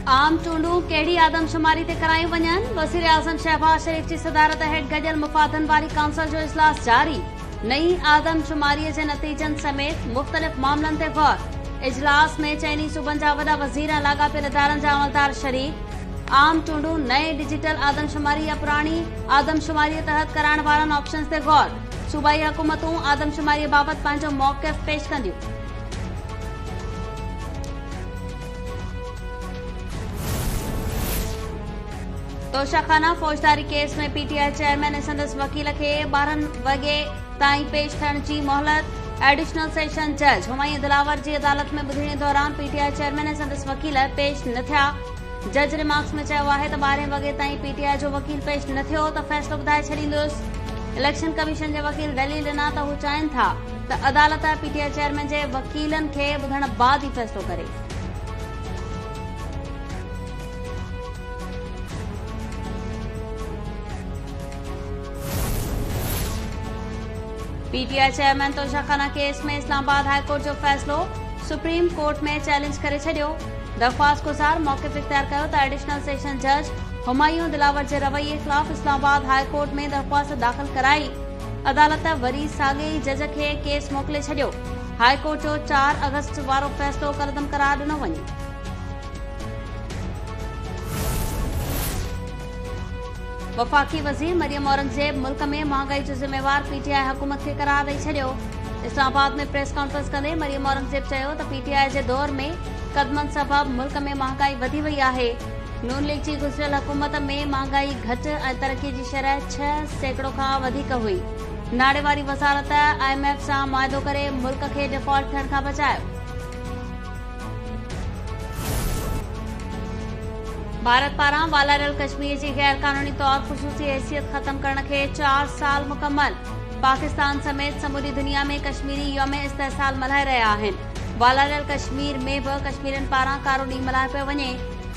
आम चूंडू कहिड़ी आदमशुमारी ते करायूं वञनि। वज़ीर आज़म शहबाज शरीफ जी सदारत हेठि गडियल मुफ़ादनि वारी काउंसिल जो इजलास जारी। नई आदमशुमारीअ जे नतीजनि समेत मुख़्तलिफ़ मामलनि ते गौर। इजलास में चइनी सूबनि जा वॾा वज़ीर ऐं लाॻापियल इदारनि जा अमलदार शरीक। आम चूंडू नए डिजिटल आदमशुमारी या पुराणी आदमशुमारी तहत कराइण वारनि ऑप्शन्स ते गौर। सूबाई हुकूमतूं आदमशुमारीअ बाबति पंहिंजो मौक़िफ़ पेश कंदियूं। तोशाखाना फौजदारी केस में पीटीआई चेयरमैन ऐं संदसि वकील खे 12 वॻे ताईं पेश थियण जी मोहलत। एडिशनल सेशन जज हुमायूं दिलावर जी अदालत में ॿुधणी दौरान पीटीआई चेयरमैन ऐं संदसि वकील पेश न थिया। जज रिमार्क्स में चयो आहे त 12 वॻे ताईं पीटीआई जो वकील पेश न थियो त फ़ैसिलो ॿुधाए छॾींदुसि। इलेक्शन कमीशन जे वकील दलील ॾिना त हू चाहिनि था त अदालत पीटीआई चेयरमैन जे वकीलनि खे ॿुधण बाद ई फ़ैसिलो करे। पीटीआई चेयरमैन तोशाखाना केस में इस्लामाबाद हाईकोर्ट जो फ़ैसिलो सुप्रीम कोर्ट में चैलेंज करे छॾियो। दरख़्वास्त गुज़ार मौक़िफ़ इख़्तियार कयो त एडिशनल सेशन जज हुमायूं दिलावर जे रवैये ख़िलाफ़ इस्लामाबाद हाईकोर्ट में दरख़्वास्त दाख़िल कराई। अदालत वरी साॻिए ई जज खे केस मोकिले छॾियो। हाईकोर्ट जो 4 अगस्त वारो फ़ैसिलो कलदम करार ॾिनो वञे। वफ़ाक़ी वज़ीर मरियम औरंगज़ेब मुल्क में महांगाई जो ज़िम्मेवार पीटीआई हुकूमत खे करार ॾेई छॾियो। इस्लामाबाद में प्रेस कॉन्फ्रेंस कंदे मरियम औरंगज़ेब चयो त पीटीआई जे दौर में क़दमनि सबबि मुल्क में महांगाई वधी वई आहे। नून लीग जी गुज़िरियल हुकूमत में महांगाई घटि ऐं तरक़ी जी शरह 6% खां वधीक हुई। नाड़े वारी वज़ारत IMF सां मुआहिदो करे मुल्क खे डिफ़ॉल्ट थियण खां बचायो। भारत पारां वालारियल कश्मीर जी गैर कानूनी तौर ख़ुसूसी हैसियत ख़त्म करण खे 4 साल मुकम्मल। पाकिस्तान समेत समूरी दुनिया में कश्मीरी यौम इस्तेहसाल मल्हाए रहिया आहिनि। वालारियल कश्मीर में बि कश्मीरनि पारां कारो ॾींहुं मल्हाए पियो वञे।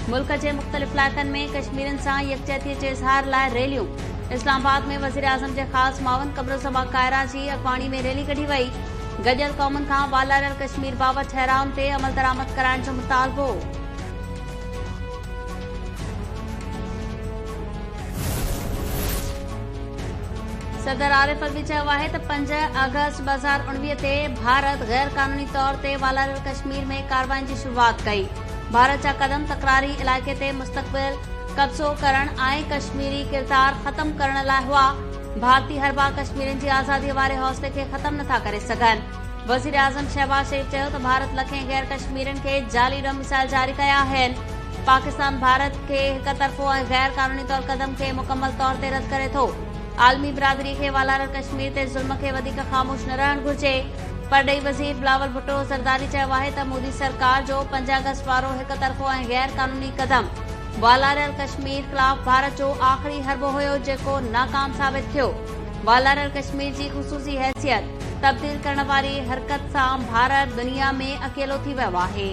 मुल्क जे मुख़्तलिफ़ इलाइक़नि में कश्मीरनि सां यकजहतीअ जे इज़हार लाइ रैलियूं। इस्लामाबाद में वज़ीर आज़म जे ख़ासि मावन कमरुज़्ज़मा कायरा जी अॻवानी में रैली कढी वई। गडियल क़ौमुनि खां वालारियल कश्मीर बाबति ठहराउनि ते अमल दरामद कराइण जो मुतालबो। सदर आरिफ अलवी चयो आहे त 5 अगस्त 2019 ते भारत गैर कानूनी तौर ते वालारियल कश्मीर में कार्रवाई जी शुरूआत कई। भारत जा क़दम तकरारी इलाइक़े ते मुस्तक़बिल कब्ज़ो करण ऐं कश्मीरी किरदार ख़त्म करण लाइ हुआ। भारतीय हरबा कश्मीरनि जी आज़ादीअ वारे हौसले खे ख़त्म नथा करे सघनि। वज़ीर आज़म शहबाज शरीफ चयो त भारत लखें गैर कश्मीरनि खे जाली डोमिसाइल जारी कया आहिनि। पाकिस्तान भारत के हिक तरफ़ो ऐं गैर कानूनी तौर क़दम खे मुकमल तौर ते रद्द करे थो। आलमी बिरादरी खे वालारियल कश्मीर ते ज़ुल्म खे वधीक ख़ामोश न रहण घुर्जे। परॾेही वज़ीर बिलावल भुट्टो ज़रदारी चयो आहे त मोदी सरकार जो 5 अगस्त वारो हिक तरफ़ो ऐं गैर कानूनी क़दम वालारियल कश्मीर ख़िलाफ़ भारत जो आख़िरी हरबो हुयो जेको नाकाम साबित थियो। वालारियल कश्मीर जी ख़ुसूसी हैसियत तब्दील करण वारी हरकत सां भारत दुनिया में अकेलो थी वियो आहे।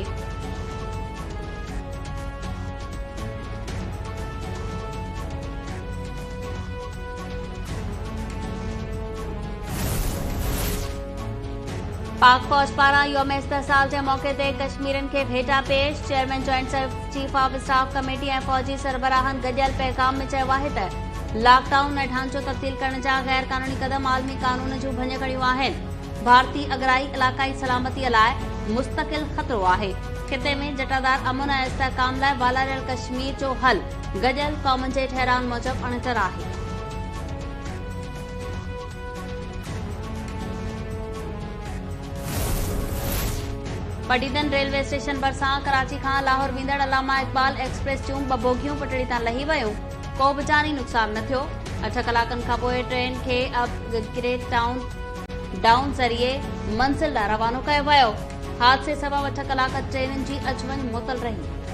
पाक फौज पारां यौम इस्तेहसाल जे मौक़े ते कश्मीरनि खे भेटा पेश। Chairman joint chief of staff committee ऐं फौजी सरबराहनि गडियल पैगाम में चयो आहे त लॉकडाउन ऐं ढांचो तब्दील करण जा गैर कानूनी क़दम आलमी कानून जूं भञकड़ियूं आहिनि। भारतीय अगराई इलाक़ाई सलामतीअ लाइ मुस्तक़िल ख़तरो आहे। ख़िते में जटादार अमन ऐं इस्तेहकाम लाइ वालारियल कश्मीर जो हल गडियल क़ौमुनि जे ठहराउनि मूजिबि अणितर आहे। पटीदन रेलवे स्टेशन भरिसां कराची खां लाहौर वेंदड़ अलामा इक़बाल एक्सप्रेस जूं 2 बोगियूं पटड़ी तां लही वयूं। को बि जानी नुक़सान न थियो। 8 कलाकनि खां पोइ ट्रेन खे अपग्रेड डाउन ज़रिए मंज़िल ॾांहुं रवानो कयो वियो। हादसे सबबि 8 कलाक ट्रेनुनि जी अचु वञु मुअतल रही।